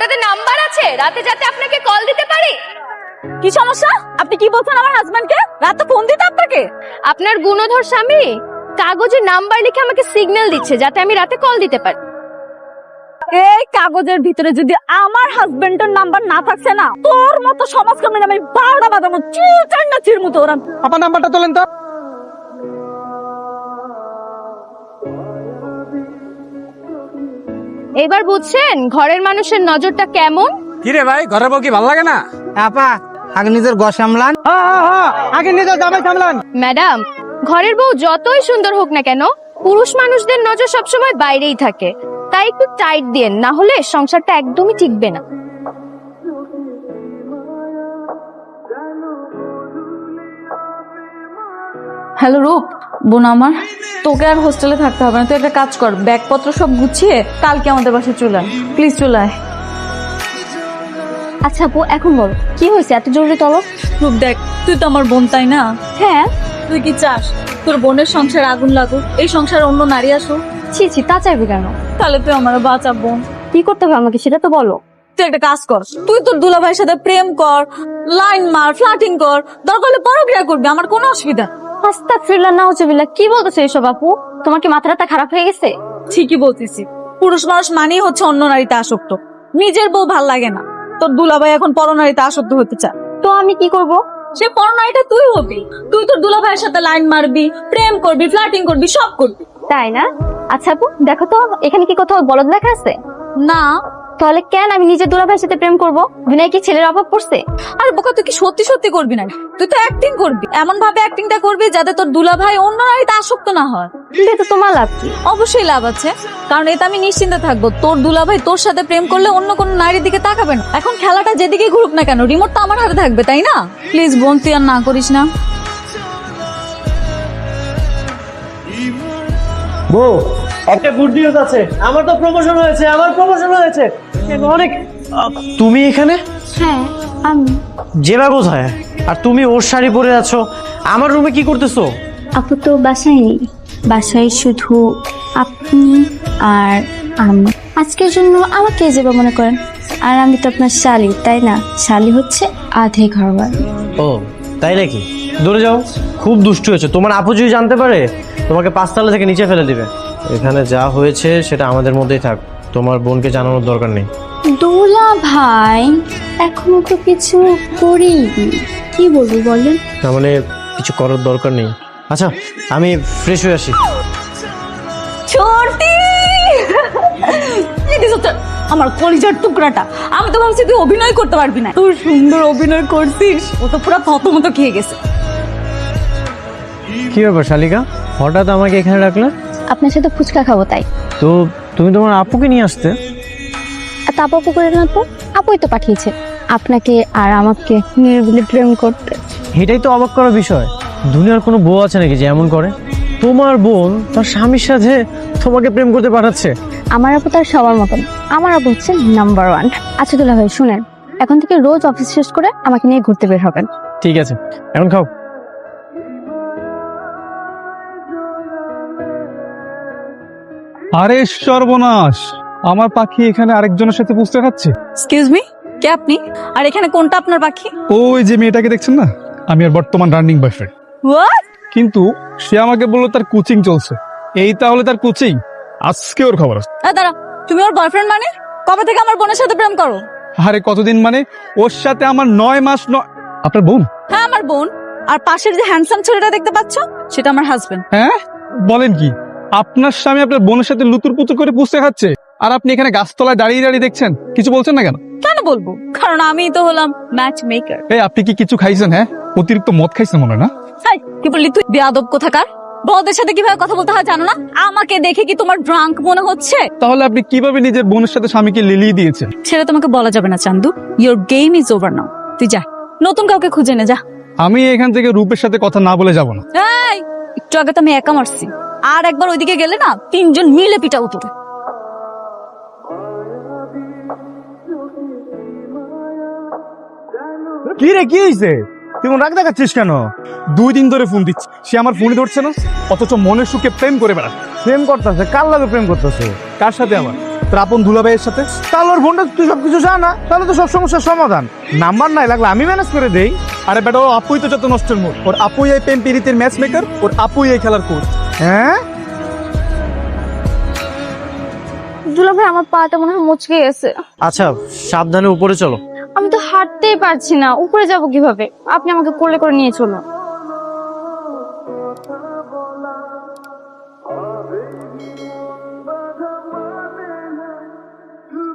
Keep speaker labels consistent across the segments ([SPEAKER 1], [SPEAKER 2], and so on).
[SPEAKER 1] আপনাদের নাম্বার আছে রাতে যাতে আপনাকে কল দিতে পারি?
[SPEAKER 2] কি সমস্যা? আপনি কি বলছেন আমার হাজবেন্ডকে রাতে ফোন দিতে আপনাকে?
[SPEAKER 1] আপনার গুণধর স্বামী কাগজে নাম্বার লিখে আমাকে সিগন্যাল দিচ্ছে যাতে আমি রাতে কল দিতে পারি।
[SPEAKER 2] এই কাগজের ভিতরে যদি আমার হাজবেন্ডের নাম্বার না থাকছে না, তোর মতো সমাজকর্মী আমি 12টা বাজাবো, চির না চির মতো ওরা।
[SPEAKER 3] আপনার নাম্বারটা তোলেন তো।
[SPEAKER 1] এবার বুঝছেন ঘরের মানুষের নজরটা কেমন?
[SPEAKER 3] কি রে ভাই, ঘরের বউ কি ভালো লাগে না?
[SPEAKER 4] আপা আগে নিজের ঘর সামলান।
[SPEAKER 3] আগে নিজের জামাই সামলান।
[SPEAKER 1] ম্যাডাম, ঘরের বউ যতই সুন্দর হোক না কেন, পুরুষ মানুষদের নজর সবসময় বাইরেই থাকে। তাই একটু টাইট দিন, না হলে সংসারটা একদমই টিকবে না।
[SPEAKER 2] হ্যালো রূপ, বোন আমার, তোকে আর হোস্টেলে থাকতে হবে না। তুই একটা কাজ কর, ব্যাগপত্র সব গুছিয়ে কালকে আমাদের বাসায় চলে আয়, প্লিজ চলে আয়।
[SPEAKER 1] আচ্ছা আপু, এখন বল কি হয়েছে এত জরুরি তলব?
[SPEAKER 2] রূপ দেখ, তুই তো আমার বোন তাই না?
[SPEAKER 1] হ্যাঁ।
[SPEAKER 2] তুই কি চাস তোর বোনের সংসার আগুন লাগুক, এই সংসার অন্য নারী আসুক?
[SPEAKER 1] ছি ছি, তা চাইবে কেন?
[SPEAKER 2] তাহলে তুই আমার বাঁচা বোন।
[SPEAKER 1] কি করতে হবে আমাকে সেটা তো বলো।
[SPEAKER 2] তুই একটা কাজ কর, তুই তোর দুলাভাইয়ের সাথে প্রেম কর, লাইন মার, ফ্লার্টিং কর, দরকার হলে পরক্রিয়া করবি, আমার কোনো অসুবিধা।
[SPEAKER 1] আস্তাগফিরুল্লাহ, নাউজুবিল্লাহ, কি বলতেছো এইসব আপু? তোমার কি মাথাটা খারাপ হয়ে গেছে?
[SPEAKER 2] ঠিকই বলতেছি, পুরুষ মানুষ মানেই হচ্ছে অন্য নারীতে আসক্ত। নিজের বউ ভাল লাগে না, তোর দুলাভাই এখন পরনারীতে আসক্ত হতে চায়।
[SPEAKER 1] তো আমি কি করব?
[SPEAKER 2] সে পরনারীটা তুই হবি, তুই তোর দুলাভাইয়ের সাথে লাইন মারবি, প্রেম করবি, ফ্লার্টিং করবি, সব করবি।
[SPEAKER 1] তাই না? আচ্ছা আপু, দেখো তো এখানে কি কোথাও বলদ লেখা আছে?
[SPEAKER 2] না।
[SPEAKER 1] তাহলে কেন আমি নিজের দুলাভাইয়ের সাথে প্রেম করব? দুনিয়ায় কি ছেলের অভাব পড়ছে?
[SPEAKER 2] আরে বোকা, তুই কি সত্যি সত্যি করবি না? তুই তো অ্যাক্টিং করবি, এমন ভাবে অ্যাক্টিংটা করবি যাতে তোর দুলাভাই অন্য নারীতে আসক্ত না হয়।
[SPEAKER 1] কিন্তু তো তোমার লাভ কি?
[SPEAKER 2] অবশ্যই লাভ আছে, কারণ এতে আমি নিশ্চিন্তে থাকবো, তোর দুলাভাই তোর সাথে প্রেম করলে অন্য কোনো নারীর দিকে তাকাবে না। এখন খেলাটা যেদিকে ঘুরুক না কেন, রিমোট তো আমার হাতে থাকবে, তাই না? প্লিজ বোন, তুই আর না করিস না।
[SPEAKER 5] বউ, একটা গুড নিউজ আছে, আমার তো প্রমোশন হয়েছে, অনেক। তুমি এখানে?
[SPEAKER 1] হ্যাঁ আমি।
[SPEAKER 5] জেবা কোথায়? আর তুমি ওর শাড়ি পরে আছো, আমার রুমে কি করতেছো?
[SPEAKER 6] আপু তো বাসায় নেই, বাসায় শুধু আপনি আর আমি। আজকের জন্য আমাকে যাবে মনে করেন, আর আমি তো আপনার শালি, তাই না? শালি হচ্ছে আধে ঘরবার।
[SPEAKER 5] ও তাই নাকি? দূরে যাও, খুব দুষ্টু হয়েছে। তোমার আপু যদি জানতে পারে তোমাকে 5 তলা থেকে নিচে ফেলে দিবে। এখানে যা হয়েছে সেটা আমাদের মধ্যেই থাক, তোমার বোনকে জানানোর দরকার নেই।
[SPEAKER 6] দোলা ভাই, এখনো তো কিছু করিনি, কি বলবো বলেন?
[SPEAKER 5] না মানে কিছু করার দরকার নেই। আচ্ছা আমি ফ্রেশ হয়ে আসি।
[SPEAKER 2] ছোটি, আমার কলিজার টুকরাটা, আমি তো ভাবছি তুই অভিনয় করতে পারবি না, তুই সুন্দর অভিনয় করছিস। ও তো পুরো থতমত খেয়ে গেছে।
[SPEAKER 5] কি ব্যাপার শালিকা, হঠাৎ আমাকে এখানে রাখলে?
[SPEAKER 6] আপনার সাথে ফুচকা খাবো তাই।
[SPEAKER 5] তো তুমি তোমার আপুকে নিয়ে আসতে।
[SPEAKER 6] আর তা আপু করে না তো, আপুই তো পাঠিয়েছে আপনাকে আর আমাকে নির্বিলি প্রেম করতে।
[SPEAKER 5] এটাই তো অবাক করার বিষয়, দুনিয়ার কোনো বউ আছে নাকি যে এমন করে? তোমার বোন তার স্বামীর সাথে তোমাকে প্রেম করতে পাঠাচ্ছে?
[SPEAKER 6] আমার আপু তার সবার মতন, আমার আপু হচ্ছে নাম্বার 1। আচ্ছা দুলা ভাই শুনেন, এখন থেকে রোজ অফিস শেষ করে আমাকে নিয়ে ঘুরতে বের হবেন।
[SPEAKER 5] ঠিক আছে, এখন খাও।
[SPEAKER 3] আরে সর্বনাশ, আমার পাখি এখানে আরেকজনের সাথে পুষতে খাচ্ছে।
[SPEAKER 2] এক্সকিউজ মি, কে আপনি? আর এখানে কোনটা আপনার পাখি?
[SPEAKER 3] ওই যে মেয়েটাকে দেখছেন না, আমি আর বর্তমান রানিং বয়ফ্রেন্ড।
[SPEAKER 2] হোয়াট?
[SPEAKER 3] কিন্তু সে আমাকে বললো তার কোচিং চলছে। এই তাহলে তার কোচিং, আজকে ওর খবর আছে।
[SPEAKER 2] দাঁড়া, তুমি ওর বয়ফ্রেন্ড মানে? কবে থেকে আমার বোনের সাথে প্রেম করো?
[SPEAKER 3] আরে কতদিন মানে, ওর সাথে আমার 9 মাস। আপনার বোন?
[SPEAKER 2] হ্যাঁ আমার বোন। আর পাশের যে হ্যান্ডসাম ছেলেটা দেখতে পাচ্ছ, সেটা আমার হাজবেন্ড।
[SPEAKER 3] হ্যাঁ বলেন কি, আপনার স্বামী আপনার বোনের সাথে লুতুর পুতুর করে পুষতে খাচ্ছে, আর আপনি এখানে গাছতলায় দাঁড়িয়ে দাঁড়িয়ে দেখছেন, কিছু বলছেন না কেন?
[SPEAKER 2] কেন বলবো, কারণ আমি তো হলাম ম্যাচ মেকার।
[SPEAKER 3] এই আপনি কি কিছু খাইছেন? হ্যাঁ, অতিরিক্ত মদ খাইছেন মনে হয় না?
[SPEAKER 2] কি বললি তুই, বেয়াদব কোথাকার? বড়দের সাথে কিভাবে কথা বলতে হয় জানো না? আমাকে দেখে কি তোমার ড্রাঙ্ক মনে হচ্ছে?
[SPEAKER 3] তাহলে আপনি কিভাবে নিজের বোনের সাথে স্বামীকে লিলিয়ে দিয়েছেন?
[SPEAKER 2] সেটা তোমাকে বলা যাবে না Chandu, your game is over now. তুই যা, নতুন কাউকে খুঁজে নে যা।
[SPEAKER 3] আমি এখান থেকে রূপের সাথে কথা না বলে যাব না।
[SPEAKER 2] এই, একটু আগে তো আমি একা মারছি, আর একবার ওইদিকে গেলে না 3 জন মিলে পিটাবো তোকে।
[SPEAKER 4] কি রে, কি হয়েছে? তুই রাগ দেখাচ্ছিস কেন?
[SPEAKER 3] 2 দিন ধরে ফোন দিচ্ছি, সে আমার ফোনই ধরছে না, অথচ মনের সুখে প্রেম করে বেড়াচ্ছে।
[SPEAKER 4] প্রেম করতেছে? কার লাগে প্রেম করতেছে?
[SPEAKER 3] কার সাথে? আমার তোর আপন দুলাভাইয়ের সাথে?
[SPEAKER 4] তাহলে ওর বোনটা তুই সবকিছু জানা, তাহলে তো সব সমস্যার সমাধান। নাম্বার নাই লাগলে আমি ম্যানেজ করে দেই।
[SPEAKER 3] আরে বেটা, ও আপুই তো যত নষ্টের মূল। ওর আপুই এই প্রেম প্রীতির ম্যাচ মেকার, ওর আপুই এই খেলার কোচ।
[SPEAKER 4] হ্যাঁ,
[SPEAKER 1] দুলাভাই আমার পাটা মনে হয় মুচকে গেছে।
[SPEAKER 5] আচ্ছা সাবধানে উপরে চলো।
[SPEAKER 1] আমি তো হাঁটতেই পারছি না, উপরে যাব কিভাবে? আপনি আমাকে কোলে করে নিয়ে চলুন।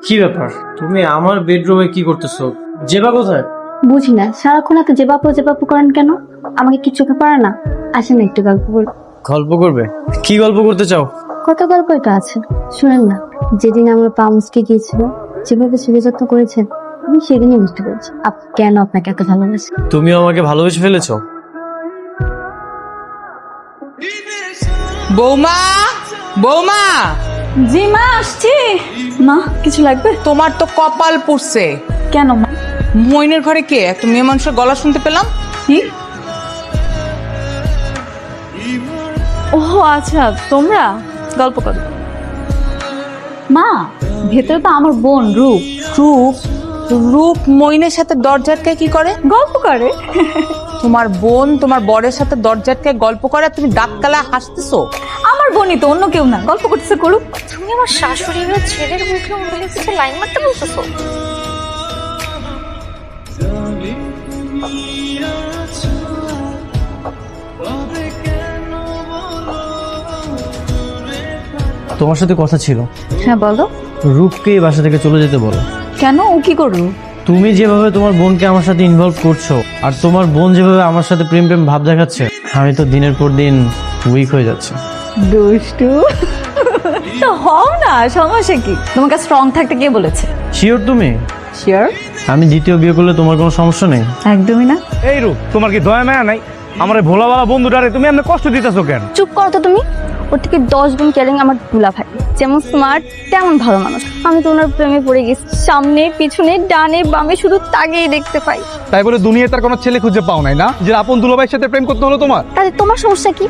[SPEAKER 5] কি ব্যাপার, তুমি আমার বেডরুমে কি করতেছো? জেবা কোথায়?
[SPEAKER 6] বুঝি না, সারাক্ষণ এত জেবাপু করেন কেন? আমাকে কি চোখে পড়ে না? আসেন না একটু গল্প বল।
[SPEAKER 5] গল্প করবে? কি গল্প করতে চাও?
[SPEAKER 6] কত গল্প এটা আছে, শুনেন না। যেদিন আমার পা মুচকে গিয়েছিল, যেভাবে সেবা যত্ন করেছেন, আমি সেদিনই বুঝতে পেরেছি কেন আপনাকে এত ভালোবাসি।
[SPEAKER 5] তুমিও আমাকে ভালোবেসে ফেলেছো?
[SPEAKER 7] বৌমা, বৌমা,
[SPEAKER 2] জি মা, আসছি। মা কিছু লাগবে?
[SPEAKER 7] তোমার তো কপাল পড়ছে।
[SPEAKER 2] কেন মা?
[SPEAKER 7] মইনের ঘরে কে? একটা মেয়ে মানুষের গলা শুনতে পেলাম।
[SPEAKER 2] কি? ও আচ্ছা, তোমরা গল্প করো। মা, ভেতরে তো আমার বোন রূপ।
[SPEAKER 7] রূপ? রূপ মইনের সাথে দরজাটকায় কি করে?
[SPEAKER 2] গল্প করে।
[SPEAKER 7] তোমার বোন তোমার বরের সাথে দরজাটকায় গল্প করে, আর তুমি ডাককালা হাসতেছো।
[SPEAKER 2] আমার বোনই তো, অন্য কেউ না। গল্প করতেছে করুক।
[SPEAKER 1] তুমি আমার শাশুড়ি হয়ে ছেলের মুখে উঠে কিছু লাইন মারতে বলতেছো?
[SPEAKER 5] তোমার সাথে কথা ছিল।
[SPEAKER 2] হ্যাঁ বলো।
[SPEAKER 5] রূপকে এই বাসা থেকে চলে যেতে বলো।
[SPEAKER 2] কেন, ও কি করলো?
[SPEAKER 5] তুমি যেভাবে তোমার বোনকে আমার সাথে ইনভলভ করছো, আর তোমার বোন যেভাবে আমার সাথে প্রেম প্রেম ভাব দেখাচ্ছে, আমি তো দিনের পর দিন উইক হয়ে যাচ্ছে।
[SPEAKER 2] দুষ্টু তো হও না, সমস্যা কি? তোমাকে স্ট্রং থাকতে কে বলেছে?
[SPEAKER 5] শিওর তুমি?
[SPEAKER 2] শিওর।
[SPEAKER 5] আমি দ্বিতীয় বিয়ে করলে তোমার কোনো সমস্যা নেই?
[SPEAKER 2] একদমই না।
[SPEAKER 4] এই রূপ, তোমার কি দয়া মায়া নাই? আমার এই ভোলাওয়ালা বন্ধুটারে তুমি এমনি কষ্ট দিতেছো কেন?
[SPEAKER 1] চুপ করো তো তুমি। ওর থেকে 10 গুণ কেয়ারিং আমার দুলাভাই। যেমন স্মার্ট তেমন ভালো মানুষ। আমি তো ওনার প্রেমে পড়ে গেছি। সামনে পিছনে ডানে বামে শুধু তাকেই দেখতে পাই।
[SPEAKER 3] তাই বলে দুনিয়ায় তার কোনো ছেলে খুঁজে পাও নাই না, যে আপন দুলাভাইয়ের সাথে প্রেম করতে হলো তোমার?
[SPEAKER 1] তাহলে তোমার সমস্যা কি?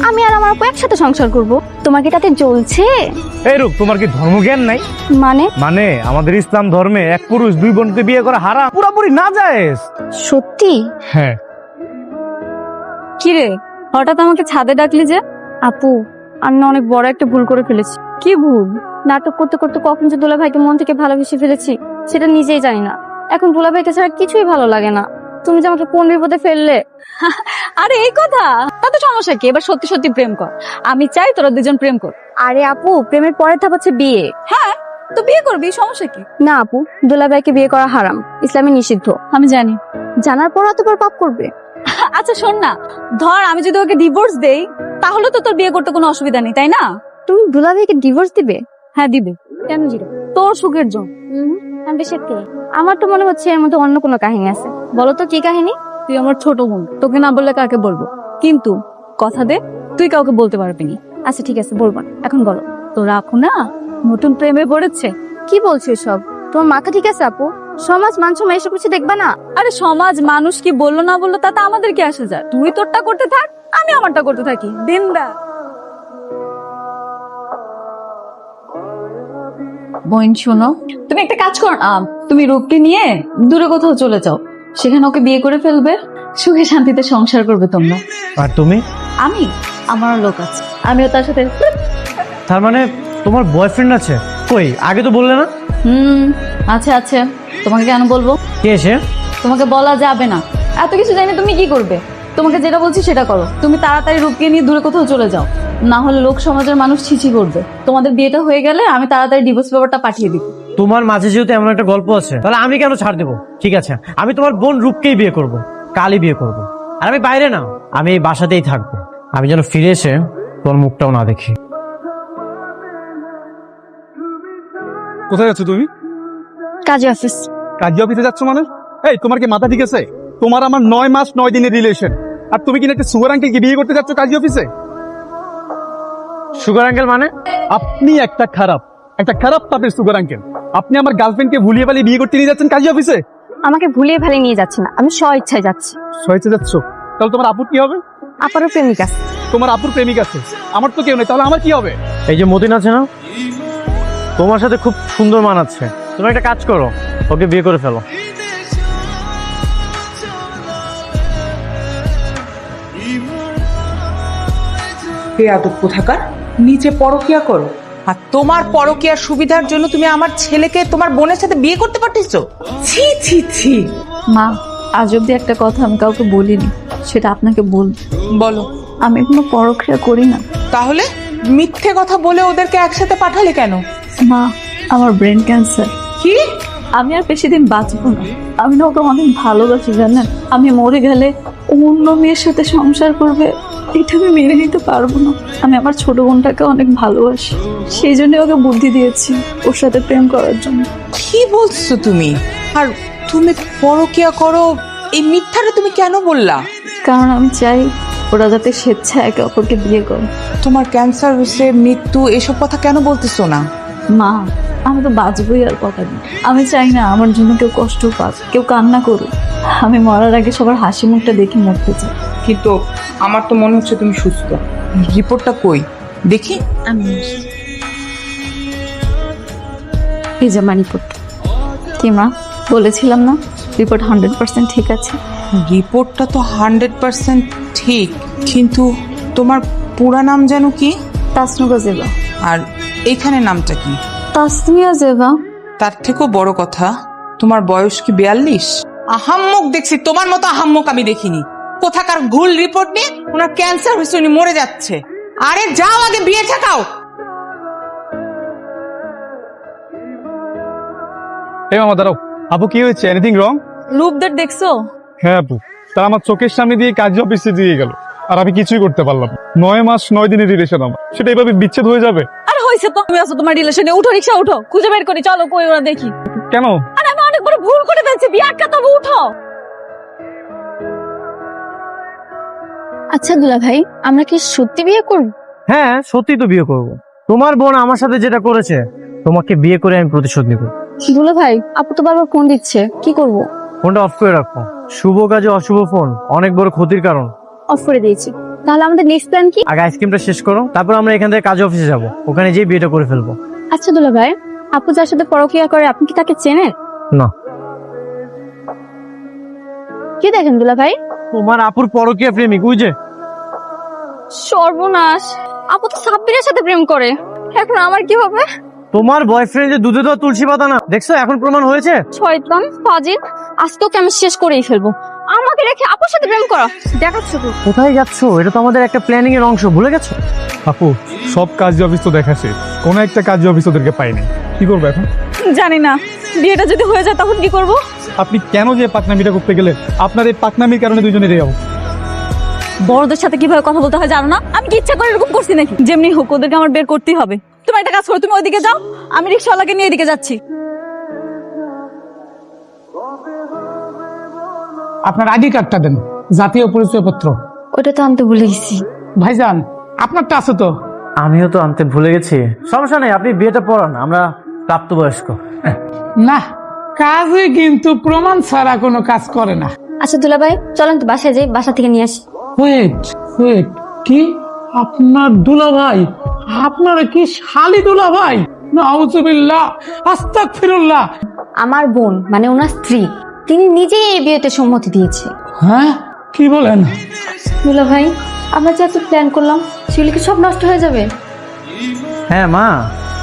[SPEAKER 1] আমি আর আমার আপু একসাথে সংসার করব। তোমার কি তাতে জ্বলছে?
[SPEAKER 4] এই রূপ, তোমার কি ধর্মজ্ঞান নাই?
[SPEAKER 1] মানে
[SPEAKER 4] আমাদের ইসলাম ধর্মে এক পুরুষ দুই বোনকে বিয়ে করা হারাম, পুরোপুরি নাজায়েজ।
[SPEAKER 1] সত্যি?
[SPEAKER 3] হ্যাঁ।
[SPEAKER 2] কি রে, হঠাৎ আমাকে ছাদে ডাকলি যে?
[SPEAKER 1] আপু, আমি না অনেক বড় একটা ভুল করে ফেলেছি।
[SPEAKER 2] কি ভুল?
[SPEAKER 1] নাটক করতে করতে কখন যে দুলাভাইকে মন থেকে ভালোবেসে ফেলেছি সেটা নিজেই জানি না। এখন দুলাভাইকে ছাড়া কিছুই ভালো লাগে না। তুমি যে আমাকে কোন বিপদে ফেললে।
[SPEAKER 2] আরে এই কথা, তাতে সমস্যা কি? এবার সত্যি সত্যি প্রেম কর। আমি চাই তোরা দুজন প্রেম কর।
[SPEAKER 1] আরে আপু, প্রেমের পরের ধাপ হচ্ছে বিয়ে।
[SPEAKER 2] হ্যাঁ, তো বিয়ে করবি, সমস্যা কি?
[SPEAKER 1] না আপু, দুলাভাইকে বিয়ে করা হারাম, ইসলামে নিষিদ্ধ।
[SPEAKER 2] আমি জানি।
[SPEAKER 1] জানার পর অতবার পাপ করবে?
[SPEAKER 2] আচ্ছা শোন না, ধর আমি যদি ওকে ডিভোর্স দেই, তাহলে তো তোর বিয়ে করতে কোনো অসুবিধা নেই, তাই না?
[SPEAKER 1] তুমি দুলাভাইকে ডিভোর্স দিবে?
[SPEAKER 2] হ্যাঁ দিবে।
[SPEAKER 1] কেন দিবে?
[SPEAKER 2] তোর সুখের জন্য।
[SPEAKER 1] আমি সত্যি, আমার তো মনে হচ্ছে এর মধ্যে অন্য কোনো কাহিনী আছে। বলো তো কি কাহিনী?
[SPEAKER 2] তুই আমার ছোট বোন, তোকে না বললে কাকে বলবো? কিন্তু কথা দে, তুই কাউকে বলতে পারবি না।
[SPEAKER 1] আচ্ছা ঠিক আছে, বলবো না। এখন বলো।
[SPEAKER 2] তোর আপু না নতুন প্রেমে পড়েছে।
[SPEAKER 1] কি বলছো এসব? তোমার মাথা ঠিক আছে আপু? সমাজ মান সম্মান এসব কিছু দেখবা না?
[SPEAKER 2] আরে সমাজ মানুষ কি বললো না বললো তাতে আমাদের কি আসে যায়? তুই তোরটা করতে থাক, আমি আমারটা করতে থাকি। দিনদা বোন শোনো, তুমি একটা কাজ কর, তুমি রূপকে নিয়ে দূরে কোথাও চলে যাও। সেখানে ওকে বিয়ে করে ফেলবে, সুখে শান্তিতে সংসার করবে তোমরা।
[SPEAKER 5] আর তুমি?
[SPEAKER 2] আমি, আমারও লোক আছে, আমিও তার সাথে।
[SPEAKER 5] তার মানে তোমার বয়ফ্রেন্ড আছে? কই, আগে তো বললে না।
[SPEAKER 2] আছে আছে। তোমাকে কেন বলবো?
[SPEAKER 5] কে এসে?
[SPEAKER 2] তোমাকে বলা যাবে না। এত কিছু জানি তুমি কি করবে? তোমাকে যেটা বলছি সেটা করো। তুমি তাড়াতাড়ি রূপকে নিয়ে দূরে কোথাও চলে যাও, না হলে লোক সমাজের মানুষ ছিছি করবে। তোমাদের বিয়েটা হয়ে গেলে আমি তাড়াতাড়ি ডিভোর্স পেপারটা পাঠিয়ে দিব।
[SPEAKER 5] তোমার মাঝে যেহেতু এমন একটা গল্প আছে, তাহলে আমি কেন ছাড় দেবো? ঠিক আছে, আমি তোমার বোন রূপকেই বিয়ে করব, কালই বিয়ে করব। আর আমি বাইরে না, আমি এই বাসাতেই থাকবো। আমি যেন ফিরে এসে তোমার মুখটাও না দেখি।
[SPEAKER 3] কোথায় যাচ্ছ তুমি?
[SPEAKER 1] কাজে অফিস।
[SPEAKER 3] কাজী অফিসে যাচ্ছ মানে? এই, তোমার কি মাথা ঠিক আছে? তোমার আমার 9 মাস 9 দিনের রিলেশন, আর তুমি কিনা একটা সুগার আঙ্কেলকে বিয়ে করতে যাচ্ছ কাজী অফিসে?
[SPEAKER 5] সুগার আঙ্কেল মানে?
[SPEAKER 3] আপনি একটা খারাপ তাপের সুগার আঙ্কেল। আপনি আমার গার্লফ্রেন্ডকে ভুলিয়ে পালিয়ে বিয়ে করতে নিয়ে যাচ্ছেন কাজী অফিসে।
[SPEAKER 1] আমাকে ভুলিয়ে ভালে নিয়ে যাচ্ছে না, আমি স্ব ইচ্ছায় যাচ্ছি।
[SPEAKER 3] সহিতে যাচ্ছ? তাহলে তোমার আপুর কি হবে?
[SPEAKER 1] আপারও প্রেমিক আছে।
[SPEAKER 3] তোমার আপুর প্রেমিক আছে, আমার তো কেউ নেই, তাহলে আমার কি হবে?
[SPEAKER 5] এই যে মতিন আছে না, ও তোমার সাথে খুব সুন্দর মানাচ্ছে। তুমি একটা কাজ করো, ওকে বিয়ে করে ফেলো।
[SPEAKER 7] বেয়াদব কোথাকার, নিচে পরকিয়া করো, আর তোমার পরকিয়ার সুবিধার জন্য তুমি আমার ছেলেকে তোমার বোনের সাথে বিয়ে করতে পারতেছো? ছি ছি ছি।
[SPEAKER 2] মা, আজ অব্দি একটা কথা আমি কাউকে বলিনি, সেটা আপনাকে বলবো।
[SPEAKER 7] বলো।
[SPEAKER 2] আমি কোনো পরক্রিয়া করি না।
[SPEAKER 7] তাহলে মিথ্যে কথা বলে ওদেরকে একসাথে পাঠালে কেন?
[SPEAKER 2] মা, আমার ব্রেন ক্যান্সার।
[SPEAKER 7] কি?
[SPEAKER 2] আমি আর বেশি দিন বাঁচবো না। আমি না ওকে অনেক ভালোবাসি, জানেন? আমি মরে গেলে অন্য মেয়ের সাথে সংসার করবে, এটা আমি মেনে নিতে পারবো না। আমি আমার ছোট বোনটাকে অনেক ভালোবাসি, সেই জন্য ওকে বুদ্ধি দিয়েছি ওর সাথে প্রেম করার জন্য।
[SPEAKER 7] কি বলছো তুমি? আর তুমি পরকিয়া করো, এই মিথ্যাটা তুমি কেন বললা?
[SPEAKER 2] কারণ আমি চাই ওরা যাতে স্বেচ্ছায় একে অপরকে বিয়ে করে।
[SPEAKER 7] তোমার ক্যান্সার হয়েছে, মৃত্যু, এসব কথা কেন বলতেছো না?
[SPEAKER 2] মা, আমি তো বাঁচবই আর কথা নেই। আমি চাই না আমার জন্য কেউ কষ্ট পাক, কেউ কান্না করুক। আমি মরার আগে সবার হাসি মুখটা দেখে মরতে চাই।
[SPEAKER 7] কিন্তু আমার তো মনে হচ্ছে তুমি সুস্থ। রিপোর্টটা কই দেখি?
[SPEAKER 2] এই যে আমার রিপোর্ট। কি মা, বলেছিলাম না রিপোর্ট 100% ঠিক আছে?
[SPEAKER 7] রিপোর্টটা তো 100% ঠিক, কিন্তু তোমার পুরা নাম যেন কি?
[SPEAKER 2] তাসনুগা জেবা।
[SPEAKER 7] আর এইখানে নামটা কি?
[SPEAKER 2] তাসমিয়া জেবা।
[SPEAKER 7] তার থেকেও বড় কথা, তোমার বয়স কি 42? আহাম্মক দেখছি, তোমার মতো আহাম্মক আমি দেখিনি। কোথাকার ভুল রিপোর্ট নিয়ে ওনার ক্যান্সার হয়েছে, উনি মরে যাচ্ছে। আরে যাও আগে বিয়ে ঠেকাও।
[SPEAKER 3] এই মামা দাঁড়াও। আপু কি হয়েছে? Anything wrong?
[SPEAKER 2] রূপদের দেখছো?
[SPEAKER 3] হ্যাঁ আপু, তারা আমার চোখের সামনে দিয়ে কাজ অফিসে দিয়ে গেল, আর আমি কিছুই করতে পারলাম না। 9 মাস 9 দিনের রিলেশন আমার, সেটা এভাবে বিচ্ছেদ হয়ে যাবে?
[SPEAKER 2] আর হয়েছে তো, তুমি আছো তোমার রিলেশনে। উঠো, রিক্সা উঠো, খুঁজে বের করি, চলো কই ওরা দেখি।
[SPEAKER 3] কেন?
[SPEAKER 2] আর আমি অনেক বড় ভুল করে ফেলছি, বিয়ে আটকাতে হবে, উঠো।
[SPEAKER 1] আচ্ছা দুলা ভাই, আমরা কি সত্যি বিয়ে করব?
[SPEAKER 5] হ্যাঁ, সত্যি তো বিয়ে করব। তোমার বোন আমার সাথে যেটা করেছে, তোমাকে বিয়ে করে আমি প্রতিশোধ নিব।
[SPEAKER 1] দুলা ভাই, আপু তো বারবার ফোন দিচ্ছে, কি করব?
[SPEAKER 5] ফোনটা অফ করে রাখো। শুভ কাজে অশুভ ফোন অনেক বড় ক্ষতির কারণ।
[SPEAKER 1] অফ করে দিয়েছি। তাহলে আমাদের নেক্সট প্ল্যান কি?
[SPEAKER 5] আগে আইসক্রিমটা শেষ করো, তারপর আমরা এখান থেকে কাজ অফিসে যাব, ওখানে যেয়ে বিয়েটা করে ফেলবো।
[SPEAKER 1] আচ্ছা দুলা ভাই, আপু যার সাথে পরকিয়া করে আপনি কি তাকে চেনেন?
[SPEAKER 5] না।
[SPEAKER 1] কি দেখেন দুলা ভাই?
[SPEAKER 5] তোমার আপুর পরকীয়া প্রেমিক, ওই যে।
[SPEAKER 1] সর্বনাশ, আপু তো সাব্বিরের সাথে প্রেম করে। এখন আমার কি হবে?
[SPEAKER 5] তোমার বয়ফ্রেন্ড যে দুধে দেওয়া তুলসী পাতা না, দেখছো এখন প্রমাণ হয়েছে।
[SPEAKER 1] শয়তান ফাজিল, আজ তোকে আমি শেষ করেই ফেলবো। আমাকে রেখে আপুর সাথে প্রেম করা দেখাচ্ছ তো।
[SPEAKER 5] কোথায় যাচ্ছো? এটা তো আমাদের একটা প্ল্যানিং এর অংশ, ভুলে গেছো?
[SPEAKER 3] আপু, সব কাজ অফিস তো দেখা শেষ, কোনো একটা কাজ অফিস ওদেরকে পাইনি। কি করবো এখন?
[SPEAKER 2] জানি না, বিয়েটা যদি হয়ে যায় তখন কি করব?
[SPEAKER 3] আপনি কেন যে পাকনামিটা করতে গেলেন? আপনার এই পাকনামির কারণে দুজনের এই অবস্থা।
[SPEAKER 2] বড়দের সাথে কিভাবে কথা বলতে হয় জানো না? আমি কি ইচ্ছা করে এরকম করছি নাকি? যেমনি হোক ওদেরকে আমার বের করতেই হবে। তুমি একটা কাজ করো, তুমি ওইদিকে যাও, আমি রিক্সাওয়ালাকে নিয়ে এদিকে যাচ্ছি।
[SPEAKER 8] আপনার আইডি কার্ডটা দেন, জাতীয় পরিচয়পত্র।
[SPEAKER 1] ওটা তো আনতে ভুলে গেছি।
[SPEAKER 8] ভাইজান, আপনারটা আছে তো?
[SPEAKER 5] আমিও তো আনতে ভুলে গেছি। সমস্যা নেই, আপনি বিয়েটা পড়ান, আমরা প্রাপ্তবয়স্ক।
[SPEAKER 8] না, কাজে কিন্তু প্রমাণ ছাড়া কোনো কাজ করে না।
[SPEAKER 1] আচ্ছা দুলা ভাই, চলেন তো বাসায় যাই, বাসা থেকে নিয়ে আসি।
[SPEAKER 8] ওয়েট ওয়েট, কি আপনার দুলাভাই? আপনারা কি শালি দুলাভাই? নাউজুবিল্লাহ, আস্তাগফিরুল্লাহ।
[SPEAKER 1] আমার বোন মানে ওনার স্ত্রী, তিনি নিজেই এই বিয়েতে সম্মতি দিয়েছে।
[SPEAKER 8] হ্যাঁ, কি বলেন?
[SPEAKER 1] দুলা ভাই, আমরা যে এত প্ল্যান করলাম, সেগুলি কি সব নষ্ট হয়ে যাবে?
[SPEAKER 5] হ্যাঁ মা।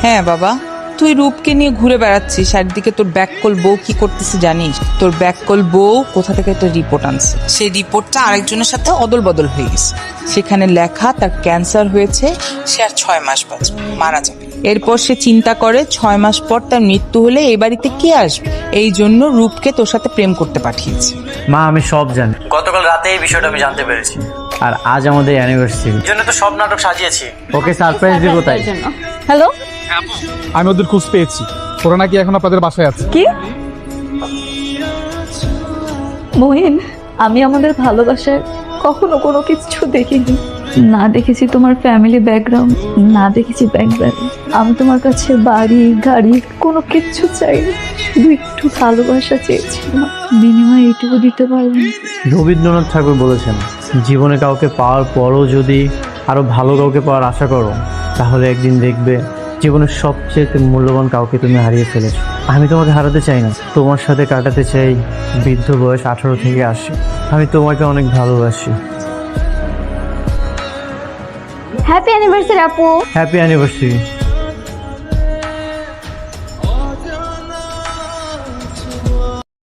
[SPEAKER 7] হ্যাঁ বাবা, তুই রূপকে নিয়ে ঘুরে বেড়াচ্ছিস, একদিকে তোর ব্যাককল বউ কি করতেছে জানিস? তোর ব্যাককল বউ কোথা থেকে তোর রিপোর্ট আনছে, সেই রিপোর্টটা আরেকজনের সাথে অদল বদল হয়ে গেছে। সেখানে লেখা তার ক্যান্সার হয়েছে, সে আর 6 মাস বাঁচবে, মারা যাবে। এরপর সে চিন্তা করে 6 মাস পর তার মৃত্যু হলে এই বাড়িতে কে আসবে, এই জন্য রূপকে তোর সাথে প্রেম করতে পাঠিয়েছে।
[SPEAKER 5] মা, আমি সব জানি। গতকাল রাতে এই বিষয়টা আমি জানতে পেরেছি, আর আজ আমাদের অ্যানিভার্সারি, জন্য তো সব নাটক সাজিয়েছি। ওকে সারপ্রাইজ দিব তাই।
[SPEAKER 2] হ্যালো,
[SPEAKER 3] আমি ওদের খোঁজ পেয়েছি, ওরা নাকি এখন আপনাদের বাসায় আছে।
[SPEAKER 2] কি? মহিন, আমি আমাদের ভালোবাসায় কখনো কোনো কিছু দেখিনি। না দেখেছি তোমার ফ্যামিলি ব্যাকগ্রাউন্ড, না দেখেছি ব্যাংক ব্যালেন্স। আমি তোমার কাছে বাড়ি গাড়ি কোনো কিচ্ছু চাইনি, শুধু একটু ভালোবাসা চেয়েছিলাম। বিনিময়ে এইটুকু দিতে পারলাম।
[SPEAKER 5] রবীন্দ্রনাথ ঠাকুর বলেছেন, জীবনে কাউকে পাওয়ার পরও যদি আরো ভালো কাউকে পাওয়ার আশা করো, তাহলে একদিন দেখবে জীবনের সবচেয়ে মূল্যবান কাউকে তুমি হারিয়ে ফেলেছো। আমি তোমাকে হারাতে চাই না, তোমার সাথে কাটাতে চাই বৃদ্ধ বয়স 18 থেকে 80। আমি তোমাকে অনেক ভালোবাসি।
[SPEAKER 6] হ্যাপি অ্যানিভার্সারি আপু।
[SPEAKER 5] Happy anniversary.